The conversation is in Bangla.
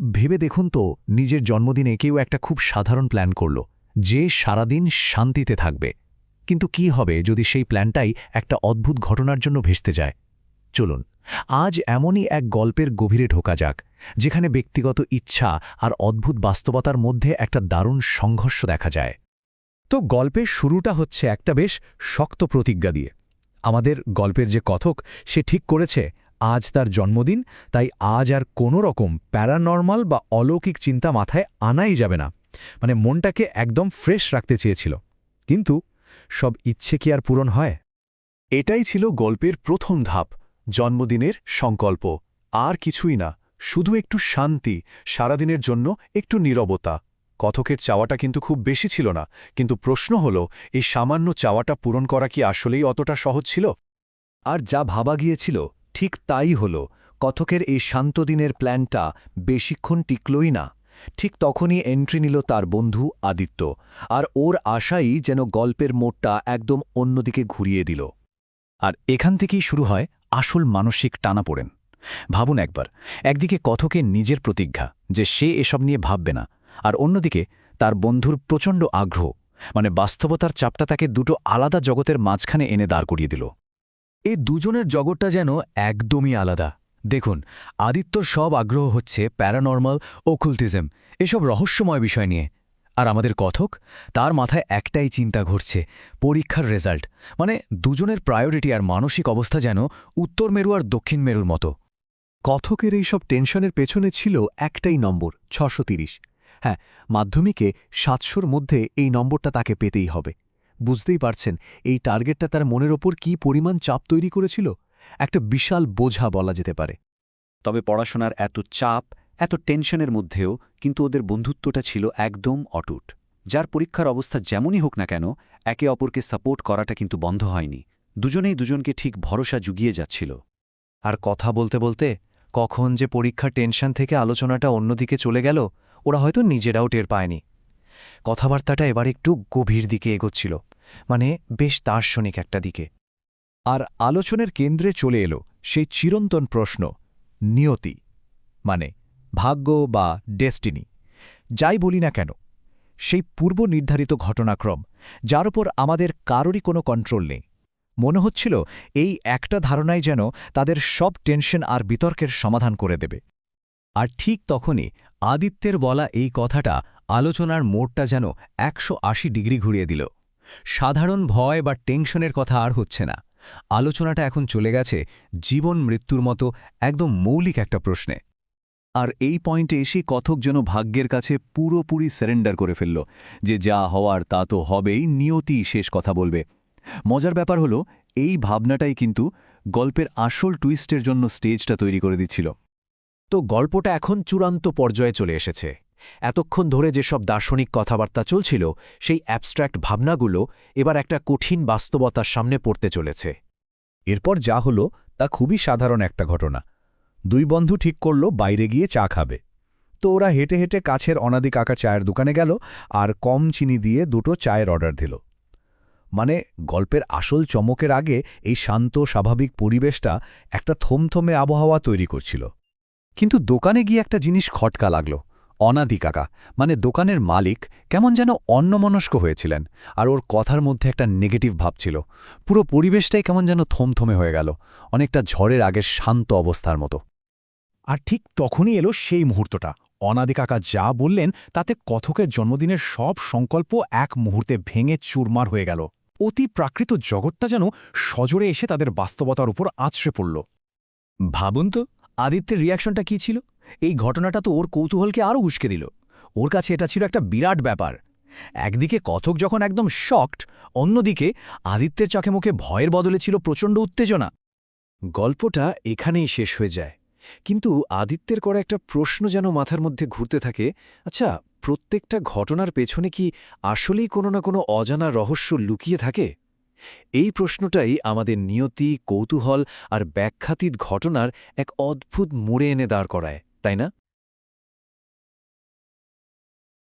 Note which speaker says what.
Speaker 1: ভেবে দেখুন তো, নিজের জন্মদিনে কেউ একটা খুব সাধারণ প্ল্যান করল যে সারাদিন শান্তিতে থাকবে, কিন্তু কি হবে যদি সেই প্ল্যানটাই একটা অদ্ভুত ঘটনার জন্য ভেস্তে যায়? চলুন আজ এমনই এক গল্পের গভীরে ঢোকা যাক, যেখানে ব্যক্তিগত ইচ্ছা আর অদ্ভুত বাস্তবতার মধ্যে একটা দারুণ সংঘর্ষ দেখা যায়। তো গল্পের শুরুটা হচ্ছে একটা বেশ শক্ত প্রতিজ্ঞা দিয়ে। আমাদের গল্পের যে কথক, সে ঠিক করেছে আজ তার জন্মদিন, তাই আজ আর কোনো রকম প্যারানর্মাল বা অলৌকিক চিন্তা মাথায় আনাই যাবে না। মানে মনটাকে একদম ফ্রেশ রাখতে চেয়েছিল। কিন্তু সব ইচ্ছে কি আর পূরণ হয়?
Speaker 2: এটাই ছিল গল্পের প্রথম ধাপ, জন্মদিনের সংকল্প। আর কিছুই না, শুধু একটু শান্তি, সারাদিনের জন্য একটু নীরবতা। কথকের চাওয়াটা কিন্তু খুব বেশি ছিল না, কিন্তু প্রশ্ন হল, এই সামান্য চাওয়াটা পূরণ করা কি আসলেই অতটা সহজ ছিল?
Speaker 3: আর যা ভাবা গিয়েছিল ঠিক তাই হল। কথকের এই শান্ত দিনের প্ল্যানটা বেশিক্ষণ টিকলই না। ঠিক তখনই এন্ট্রি নিল তার বন্ধু আদিত্য, আর ওর আশাই যেন গল্পের মোড়টা একদম অন্যদিকে ঘুরিয়ে দিল।
Speaker 1: আর এখান থেকেই শুরু হয় আসল মানসিক টানাপোড়েন। ভাবুন একবার, একদিকে কথকের নিজের প্রতিজ্ঞা যে সে এসব নিয়ে ভাববে না, আর অন্যদিকে তার বন্ধুর প্রচণ্ড আগ্রহ, মানে বাস্তবতার চাপটা তাকে দুটো আলাদা জগতের মাঝখানে এনে দাঁড় করিয়ে দিল।
Speaker 3: এই দুজনের জগৎটা যেন একদমই আলাদা। দেখুন, আদিত্যর সব আগ্রহ হচ্ছে প্যারানর্মাল, ওকুলটিজম, এসব রহস্যময় বিষয় নিয়ে। আর আমাদের কথক, তার মাথায় একটাই চিন্তা ঘুরছে, পরীক্ষার রেজাল্ট। মানে দুজনের প্রায়োরিটি আর মানসিক অবস্থা যেন উত্তর মেরু আর দক্ষিণ মেরুর মতো।
Speaker 2: কথকের এই সব টেনশনের পেছনে ছিল একটাই নম্বর, 630। হ্যাঁ, মাধ্যমিকে 700-র মধ্যে এই নম্বরটা তাকে পেতেই হবে। বুঝতেই পারছেন এই টার্গেটটা তার মনের ওপর কী পরিমাণ চাপ তৈরি করেছিল। একটা বিশাল বোঝা বলা যেতে পারে।
Speaker 4: তবে পড়াশোনার এত চাপ, এত টেনশনের মধ্যেও কিন্তু ওদের বন্ধুত্বটা ছিল একদম অটুট। যার পরীক্ষার অবস্থা যেমনই হোক না কেন, একে অপরকে সাপোর্ট করাটা কিন্তু বন্ধ হয়নি। দুজনেই দুজনকে ঠিক ভরসা জুগিয়ে যাচ্ছিল।
Speaker 3: আর কথা বলতে বলতে কখন যে পরীক্ষার টেনশন থেকে আলোচনাটা অন্যদিকে চলে গেল, ওরা হয়তো নিজেরাও টের পায়নি। কথাবার্তাটা এবার একটু গভীর দিকে এগোচ্ছিল, মানে বেশ দার্শনিক একটা দিকে।
Speaker 1: আর আলোচনার কেন্দ্রে চলে এলো সেই চিরন্তন প্রশ্ন, নিয়তি, মানে ভাগ্য বা ডেস্টিনি। যাই বলি না কেন, সেই পূর্ব নির্ধারিত ঘটনাক্রম যার উপর আমাদের কারোরই কোনো কন্ট্রোল নেই। মনে হচ্ছিল এই একটা ধারণাই যেন তাদের সব টেনশন আর বিতর্কের সমাধান করে দেবে। আর ঠিক তখনই আদিত্যের বলা এই কথাটা আলোচনার মোড়টা যেন 180 ডিগ্রি ঘুরিয়ে দিল। সাধারণ ভয় বা টেনশনের কথা আর হচ্ছে না। আলোচনাটা এখন চলে গেছে জীবন মৃত্যুর মতো একদম মৌলিক একটা প্রশ্নে।
Speaker 3: আর এই পয়েন্টে এসে কথক যেন ভাগ্যের কাছে পুরোপুরি সারেন্ডার করে ফেলল, যে যা হওয়ার তা তো হবেই, নিয়তি শেষ কথা বলবে। মজার ব্যাপার হলো, এই ভাবনাটাই কিন্তু গল্পের আসল টুইস্টের জন্য স্টেজটা তৈরি করে দিচ্ছিল।
Speaker 1: তো গল্পটা এখন চূড়ান্ত পর্যায়ে চলে এসেছে। এতক্ষণ ধরে যেসব দার্শনিক কথাবার্তা চলছিল, সেই অ্যাবস্ট্র্যাক্ট ভাবনাগুলো এবার একটা কঠিন বাস্তবতার সামনে পড়তে চলেছে। এরপর যা হলো তা খুবই সাধারণ একটা ঘটনা। দুই বন্ধু ঠিক করল বাইরে গিয়ে চা খাবে। তো ওরা হেঁটে হেঁটে কাছের অনাদি কাকা চায়ের দোকানে গেল আর কম চিনি দিয়ে দুটো চায়ের অর্ডার দিল। মানে গল্পের আসল চমকের আগে এই শান্ত স্বাভাবিক পরিবেশটা একটা থমথমে আবহাওয়া তৈরি করছিল। কিন্তু দোকানে গিয়ে একটা জিনিস খটকা লাগল। অনাদি কাকা, মানে দোকানের মালিক, কেমন যেন অন্যমনস্ক হয়েছিলেন, আর ওর কথার মধ্যে একটা নেগেটিভ ভাব ছিল। পুরো পরিবেশটাই কেমন যেন থমথমে হয়ে গেল, অনেকটা ঝড়ের আগের শান্ত অবস্থার মতো। আর ঠিক তখনই এলো সেই মুহূর্তটা। অনাদি কাকা যা বললেন তাতে কথকের জন্মদিনের সব সংকল্প এক মুহূর্তে ভেঙে চুরমার হয়ে গেল। অতি প্রাকৃত জগৎটা যেন সজোরে এসে তাদের বাস্তবতার উপর আছড়ে পড়ল। ভাবুন তো, আদিত্যের রিয়াকশনটা কী ছিল? এই ঘটনাটা তো ওর কৌতূহলকে আরও উস্কে দিল। ওর কাছে এটা ছিল একটা বিরাট ব্যাপার। একদিকে কথক যখন একদম শকড, অন্যদিকে আদিত্যের চোখে মুখে ভয়ের বদলে ছিল প্রচণ্ড উত্তেজনা। গল্পটা এখানেই শেষ হয়ে যায়, কিন্তু আদিত্যের করা একটা প্রশ্ন যেন মাথার মধ্যে ঘুরতে থাকে। আচ্ছা, প্রত্যেকটা ঘটনার পেছনে কি আসলেই কোনো না কোনো অজানা রহস্য লুকিয়ে থাকে? এই প্রশ্নটাই আমাদের নিয়তি, কৌতূহল আর ব্যাখ্যাতীত ঘটনার এক অদ্ভুত মোড়ে এনে দাঁড় করায়, তাই না?